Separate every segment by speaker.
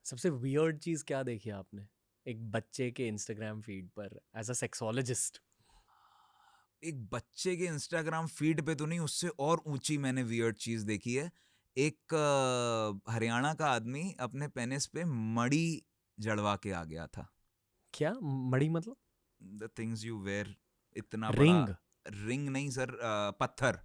Speaker 1: सबसे वियर्ड चीज क्या देखी आपने एक बच्चे के इंस्टाग्राम फीड पर एज अ सेक्सोलॉजिस्ट?
Speaker 2: एक बच्चे के इंस्टाग्राम फीड पे तो नहीं, उससे और ऊंची मैंने वियर्ड चीज देखी है। एक हरियाणा का आदमी अपने पेनिस पे मड़ी जड़वा के आ गया था।
Speaker 1: क्या मड़ी मतलब?
Speaker 2: द थिंग्स यू वेयर, इतना बड़ा
Speaker 1: रिंग?
Speaker 2: रिंग नहीं सर, पत्थर,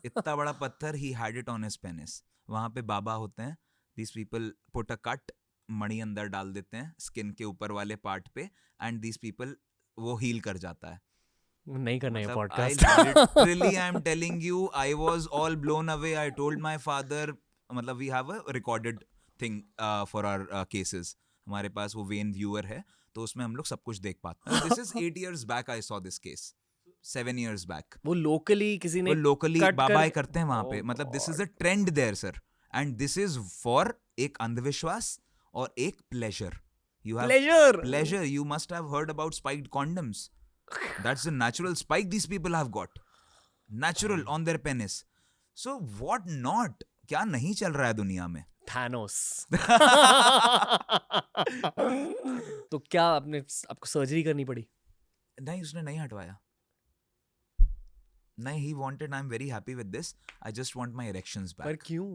Speaker 2: इतना बड़ा पत्थर, he had it on his penis. वहां पे बाबा होते हैं, these people put a cut, मणि अंदर डाल देते हैं स्किन के ऊपर वाले पार्ट पे, एंड दीज पीपल, वो हील कर जाता है।
Speaker 1: नहीं करना ये
Speaker 2: मतलब I
Speaker 1: podcast.
Speaker 2: Literally I am telling you, I was all blown away. I told my father, मतलब we have a recorded thing for our cases, हमारे पास वो वेन व्यूअर है, तो उसमें हम लोग सब कुछ देख पाते हैं। This is 8 years back I saw this case, 7 years back.
Speaker 1: वो लोकली किसी
Speaker 2: वो
Speaker 1: ने
Speaker 2: लोकली
Speaker 1: कट
Speaker 2: बाबाएं
Speaker 1: करके?
Speaker 2: करते हैं वहां
Speaker 1: ओह
Speaker 2: पे, मतलब this is
Speaker 1: god.
Speaker 2: A trend there sir, and this is for एक अंधविश्वास और एक pleasure. You have
Speaker 1: pleasure.
Speaker 2: pleasure, you must have heard about spiked condoms. That's the natural spike these people have got, natural on their penis. So what not, क्या नहीं चल रहा है दुनिया में।
Speaker 1: थैनोस। तो क्या आपने आपको सर्जरी करनी पड़ी?
Speaker 2: नहीं, उसने नहीं हटवाया। नहीं, he wanted, I'm very happy with this, I just want my erections
Speaker 1: पर
Speaker 2: back.
Speaker 1: क्यों?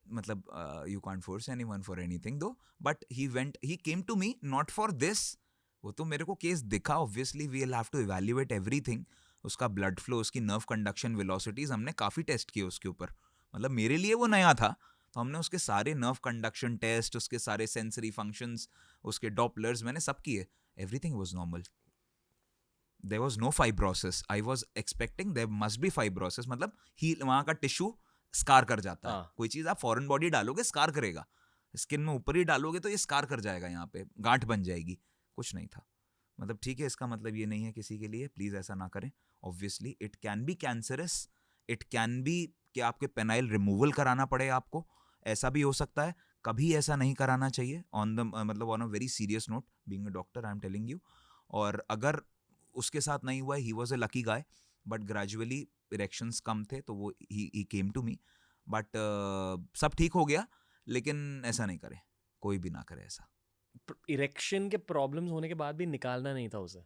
Speaker 2: मतलब you can't force anyone for anything though, but he came to me not for this. वो तो मेरे को केस दिखा, obviously we'll have to evaluate everything, उसका blood flow, उसकी नर्व कंडक्शन वेलोसिटीज, हमने काफ़ी टेस्ट किए उसके ऊपर। मतलब मेरे लिए वो नया था, तो हमने उसके सारे नर्व कंडक्शन टेस्ट, उसके सारे सेंसरी फंक्शंस, उसके डॉपलर्स मैंने सब किए, everything was normal. There was no fibrosis, I was expecting there must be fibrosis, मतलब ही वहाँ का टिश्यू स्कार कर जाता है।
Speaker 1: हाँ।
Speaker 2: कोई चीज़ आप फॉरेन बॉडी डालोगे स्कार करेगा, स्किन में ऊपर ही डालोगे तो ये स्कार कर जाएगा, यहाँ पे गांठ बन जाएगी। कुछ नहीं था। मतलब ठीक है, इसका मतलब ये नहीं है किसी के लिए, प्लीज़ ऐसा ना करें। Obviously it can be cancerous, it can be कि आपके पेनाइल रिमूवल कराना पड़े आपको, ऐसा भी हो सकता है। कभी ऐसा नहीं कराना चाहिए, ऑन द मतलब on a very serious note, being a doctor I am telling you. और अगर उसके साथ नहीं हुआ है, he was a lucky guy, but gradually erections कम थे तो वो ही केम टू मी, बट सब ठीक हो गया। लेकिन ऐसा नहीं करे, कोई भी ना करे ऐसा।
Speaker 1: इरेक्शन के प्रॉब्लम्स होने के बाद भी निकालना नहीं था उसे?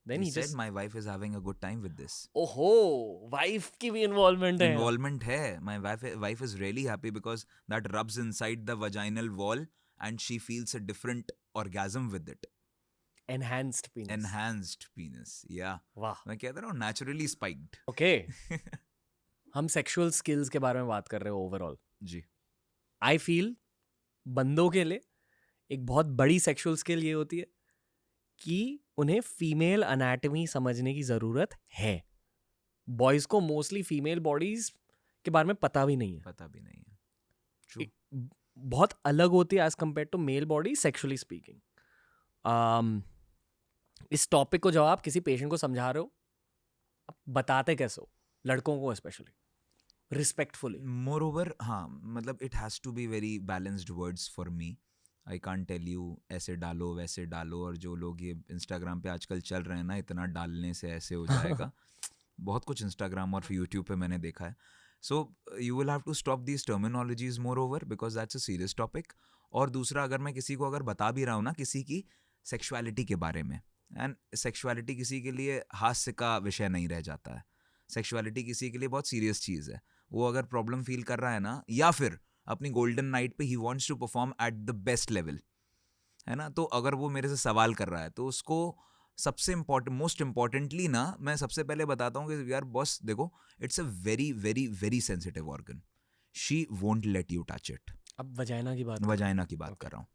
Speaker 1: देन
Speaker 2: He
Speaker 1: ही
Speaker 2: said
Speaker 1: just.
Speaker 2: my wife is having a good time with this.
Speaker 1: ओहो, वाइफ की भी इन्वॉल्वमेंट है यहाँ?
Speaker 2: Involvement है, my wife is really happy because that rubs inside the vaginal wall and she feels a different orgasm with it.
Speaker 1: Enhanced penis.
Speaker 2: Enhanced penis, yeah.
Speaker 1: वाह।
Speaker 2: मैं कहता रहा हूँ naturally spiked.
Speaker 1: ओके, हम सेक्सुअल स्किल्स के बारे में बात कर रहे हो ओवरऑल।
Speaker 2: जी।
Speaker 1: आई फील बंदों के लिए एक बहुत बड़ी सेक्सुअल स्किल ये होती है कि उन्हें फीमेल अनाटमी समझने की ज़रूरत है। बॉयज़ को मोस्टली फीमेल बॉडीज के बारे में पता भी नहीं है।
Speaker 2: पता भी नहीं है। True.
Speaker 1: बहुत अलग होती है as compare to male body sexually speaking. इस टॉपिक को जब आप किसी पेशेंट को समझा रहे हो, आप बताते कैसे हो, लड़कों को स्पेशली रिस्पेक्टफुली?
Speaker 2: Moreover, हाँ, मतलब it has to be very balanced words for me. I can't tell you ऐसे डालो वैसे डालो, और जो लोग ये इंस्टाग्राम पे आजकल चल रहे हैं ना, इतना डालने से ऐसे हो जाएगा। बहुत कुछ इंस्टाग्राम और यूट्यूब पे मैंने देखा है। So you will have to stop these terminologies moreover, because that's a serious topic. और दूसरा, अगर मैं किसी को अगर बता भी रहा हूँ ना किसी की सेक्सुअलिटी के बारे में, एंड सेक्सुअलिटी किसी के लिए हास्य का विषय नहीं रह जाता है, सेक्सुअलिटी किसी के लिए बहुत सीरियस चीज़ है। वो अगर प्रॉब्लम फील कर रहा है ना, या फिर अपनी गोल्डन नाइट पे he wants to perform at the best level, है ना, तो अगर वो मेरे से सवाल कर रहा है तो उसको सबसे इम्पोर्टेंट, मोस्ट इम्पॉर्टेंटली ना, मैं सबसे पहले बताता हूँ कि यार बॉस देखो, it's a very very very sensitive organ, she won't let you touch it.
Speaker 1: अब वजाइना की बात
Speaker 2: वजाइना की बात कर रहा हूँ,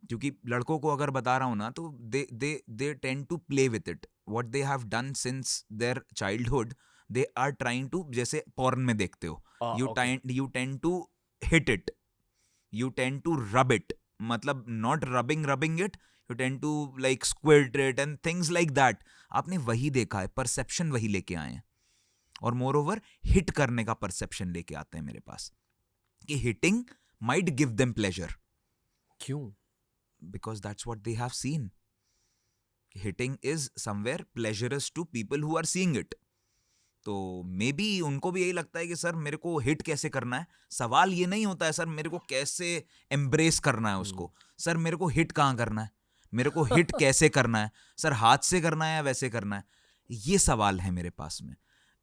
Speaker 2: क्योंकि लड़कों को अगर बता रहा हूँ ना, तो they tend to play with it, what they have done since their childhood, they are trying to, जैसे पॉर्न में देखते हो, you tend to hit it, you tend to rub it, मतलब not rubbing it, you tend to like squirt it and things like that. आपने वही देखा है, perception वही लेके आए हैं, और मोर ओवर हिट करने का परसेप्शन लेके आते हैं मेरे पास, कि hitting might give them pleasure.
Speaker 1: क्यों?
Speaker 2: Because that's what they have seen. Hitting is somewhere pleasurous to people who are seeing it. तो मे बी उनको भी यही लगता है कि सर मेरे को हिट कैसे करना है. सवाल ये नहीं होता है सर मेरे को कैसे एम्ब्रेस करना है उसको. सर मेरे को हिट कहाँ करना है, मेरे को हिट कैसे करना है, सर हाथ से करना है या वैसे करना है. ये सवाल है मेरे पास में.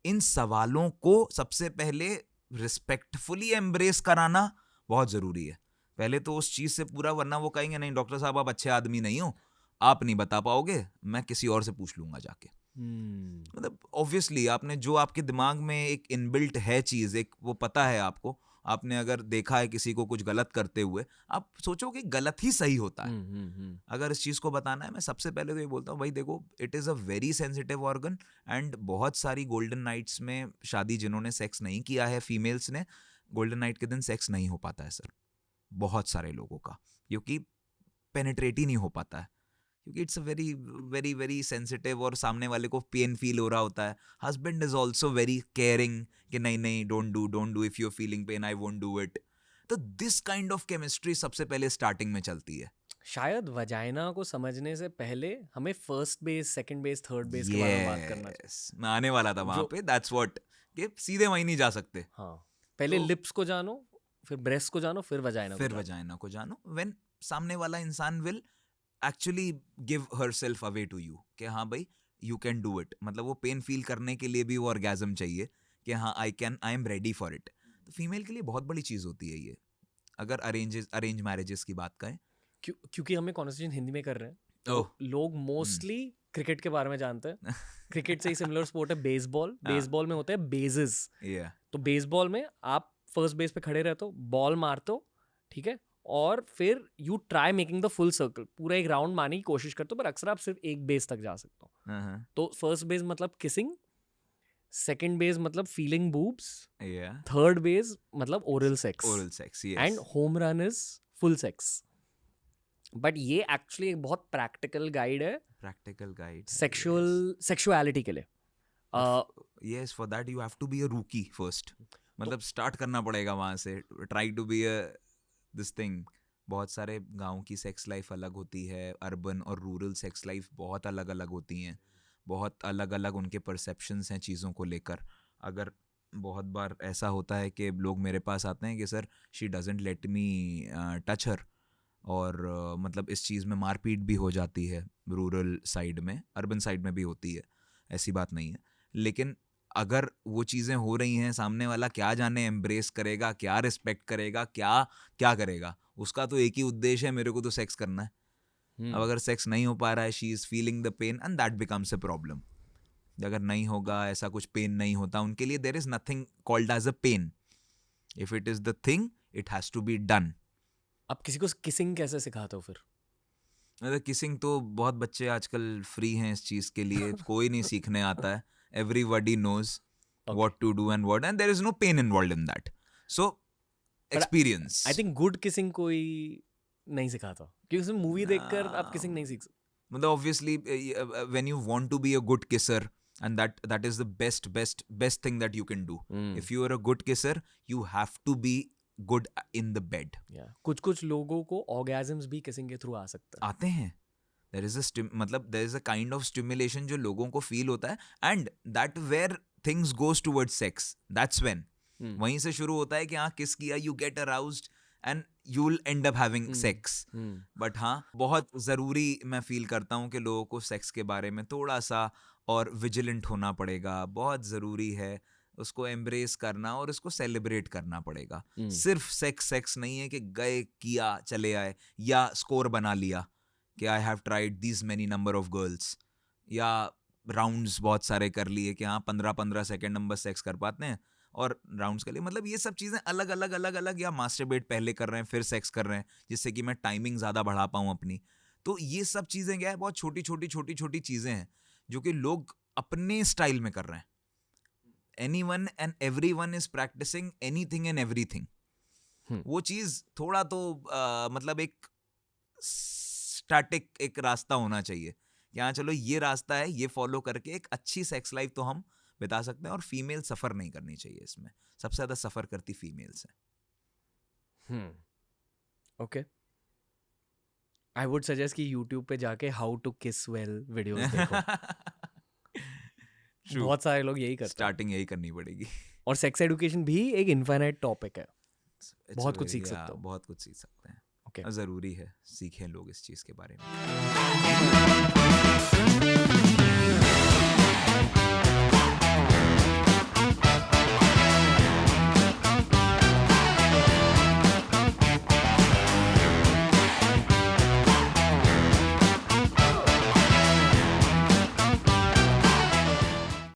Speaker 2: इन सवालों को सबसे पहले रिस्पेक्टफुली एम्ब्रेस कराना बहुत जरूरी है. पहले तो उस चीज से पूरा, वरना वो कहेंगे नहीं डॉक्टर साहब आप अच्छे आदमी नहीं हो, आप नहीं बता पाओगे, मैं किसी और से पूछ लूंगा जाके. मतलब ऑब्वियसली आपने जो आपके दिमाग में एक इनबिल्ट है चीज, एक वो पता है आपको, आपने अगर देखा है किसी को कुछ गलत करते हुए, आप सोचो कि गलत ही सही होता है. अगर इस चीज को बताना है, मैं सबसे पहले तो ये बोलता हूँ भाई देखो, it is a very sensitive organ. And बहुत सारी गोल्डन नाइट्स में शादी जिन्होंने सेक्स नहीं किया है फीमेल्स ने, गोल्डन नाइट के दिन सेक्स नहीं हो पाता है सर, बहुत सारे लोगों का, क्योंकि पेनिट्रेट ही नहीं हो पाता है, क्योंकि it's a very very very sensitive, और सामने वाले को पेन फील हो रहा होता है. Husband is also very caring कि नहीं नहीं don't do if you are feeling pain, I won't do it. तो दिस काइंड ऑफ केमिस्ट्री सबसे पहले स्टार्टिंग में चलती है.
Speaker 1: शायद वजाइना को समझने से पहले हमें first base, second base, third base के बारे में बात करना चाहिए.
Speaker 2: Yes, मैं आने वाला था वहां
Speaker 1: जो
Speaker 2: पे. दैट्स व्हाट, कि सीधे वहीं नहीं जा सकते.
Speaker 1: हाँ, पहले
Speaker 2: तो
Speaker 1: लिप्स को जानो, फिर ब्रेस्ट को जानो, फिर वजाइना को
Speaker 2: फिर
Speaker 1: जानो.
Speaker 2: वजाइना को जानो. व्हेन सामने वाला इंसान will actually give herself away to you कि हाँ भाई यू कैन डू इट. मतलब वो पेन फील करने के लिए भी वो ऑर्गेजम चाहिए कि हाँ I am ready for it. तो फीमेल के लिए बहुत बड़ी चीज होती है ये, अगर अरेंज मैरिजेस की बात करें.
Speaker 1: क्योंकि हमें कॉन्वर्सेशन हिंदी में कर रहे हैं, तो
Speaker 2: ओह.
Speaker 1: लोग मोस्टली क्रिकेट के बारे में जानते हैं. क्रिकेट से ही सिमिलर स्पोर्ट है बेसबॉल.
Speaker 2: हाँ.
Speaker 1: बेसबॉल में होते हैं बेजेस.
Speaker 2: Yeah.
Speaker 1: तो बेसबॉल में आप फर्स्ट बेस पे खड़े रहते हो, बॉल मारते हो, ठीक है, और फिर you try making the full circle, पूरा एक राउंड मारने की कोशिश करते हो, पर अक्सर आप सिर्फ एक बेस तक जा सकते हो.
Speaker 2: Uh-huh.
Speaker 1: तो फर्स्ट बेस मतलब किसिंग, सेकंड बेस मतलब feeling boobs,
Speaker 2: Yeah.
Speaker 1: Third base मतलब oral sex,
Speaker 2: Oral sex, yes.
Speaker 1: And home run is full sex. But ये एक्चुअली एक बहुत प्रैक्टिकल गाइड है
Speaker 2: Practical guide.
Speaker 1: सेक्सुअलिटी के लिए.
Speaker 2: Yes, for that you have to be a rookie first. मतलब start करना पड़ेगा वहां से. Try to be a this thing. बहुत सारे गांव की सेक्स लाइफ अलग होती है, अर्बन और रूरल सेक्स लाइफ बहुत अलग अलग होती हैं, बहुत अलग अलग उनके परसेप्शंस हैं चीज़ों को लेकर. अगर बहुत बार ऐसा होता है कि लोग मेरे पास आते हैं कि sir she doesn't let me touch her, और मतलब इस चीज़ में मारपीट भी हो जाती है रूरल साइड में, अर्बन साइड में भी होती है, ऐसी बात नहीं है. लेकिन अगर वो चीज़ें हो रही हैं, सामने वाला क्या जाने एम्ब्रेस करेगा, क्या रिस्पेक्ट करेगा, क्या क्या करेगा, उसका तो एक ही उद्देश्य है, मेरे को तो सेक्स करना है. अब अगर सेक्स नहीं हो पा रहा है, she is feeling the pain and that becomes a problem. अगर नहीं होगा, ऐसा कुछ पेन नहीं होता उनके लिए, there is nothing called as a pain. If it is the thing it has to be done.
Speaker 1: अब किसी को किसिंग कैसे सिखाते हो फिर?
Speaker 2: मतलब किसिंग तो बहुत बच्चे आजकल फ्री हैं इस चीज़ के लिए, कोई नहीं सीखने आता है. Everybody knows what to do and there is no pain involved in that. So experience.
Speaker 1: I think good kissing कोई नहीं सिखाता, क्योंकि उसमें मूवी देखकर आप किसिंग नहीं सीख सकते.
Speaker 2: मतलब obviously when you want to be a good kisser, and that is the best thing that you can do. If you are a good kisser, you have to be good in the bed.
Speaker 1: कुछ लोगों को orgasms भी kissing के through आ सकते हैं.
Speaker 2: आते हैं. there is a kind of stimulation जो लोगों को फील होता है, and that where things goes towards sex, that's when वहीं से शुरू होता है कि हाँ किस किया, you get aroused and you will end up having sex. But हाँ बहुत ज़रूरी मैं फील करता हूँ कि लोगों को सेक्स के बारे में थोड़ा सा और विजिलेंट होना पड़ेगा. बहुत ज़रूरी है उसको एम्ब्रेस करना और उसको सेलिब्रेट करना पड़ेगा. सिर्फ सेक्स नहीं है कि गए किया चले आए, या स्कोर बना लिया कि I have tried this many number of girls, या राउंड्स बहुत सारे कर लिए कि हाँ 15-15 सेकेंड हम बस सेक्स कर पाते हैं और राउंड्स कर लिए. मतलब ये सब चीज़ें अलग अलग, या मास्टरबेट पहले कर रहे हैं फिर सेक्स कर रहे हैं जिससे कि मैं टाइमिंग ज़्यादा बढ़ा पाऊँ अपनी. तो ये सब चीज़ें क्या है, बहुत छोटी छोटी चीज़ें हैं जो कि लोग अपने स्टाइल में कर रहे हैं. Anyone and everyone is practicing anything and everything. वो चीज़ थोड़ा तो मतलब एक स्टैटिक एक रास्ता होना चाहिए कि हाँ चलो ये रास्ता है, ये फॉलो करके एक अच्छी सेक्स लाइफ तो हम बिता सकते हैं. और फीमेल सफ़र नहीं करनी चाहिए इसमें. सबसे ज़्यादा सफ़र करती फीमेल्स हैं.
Speaker 1: ओके, आई वुड सजेस्ट कि यूट्यूब पे जाके हाउ टू किस वेल वीडियोस देखो.
Speaker 2: True.
Speaker 1: बहुत सारे लोग यही करते हैं।
Speaker 2: स्टार्टिंग यही करनी पड़ेगी।
Speaker 1: और सेक्स एडुकेशन भी एक इनफाइनाइट टॉपिक है,
Speaker 2: It's
Speaker 1: बहुत
Speaker 2: a
Speaker 1: कुछ
Speaker 2: very-
Speaker 1: सीख
Speaker 2: yeah,
Speaker 1: सकते हो।
Speaker 2: बहुत कुछ सीख सकते हैं।
Speaker 1: Okay.
Speaker 2: और ज़रूरी है सीखें लोग इस चीज़ के बारे में।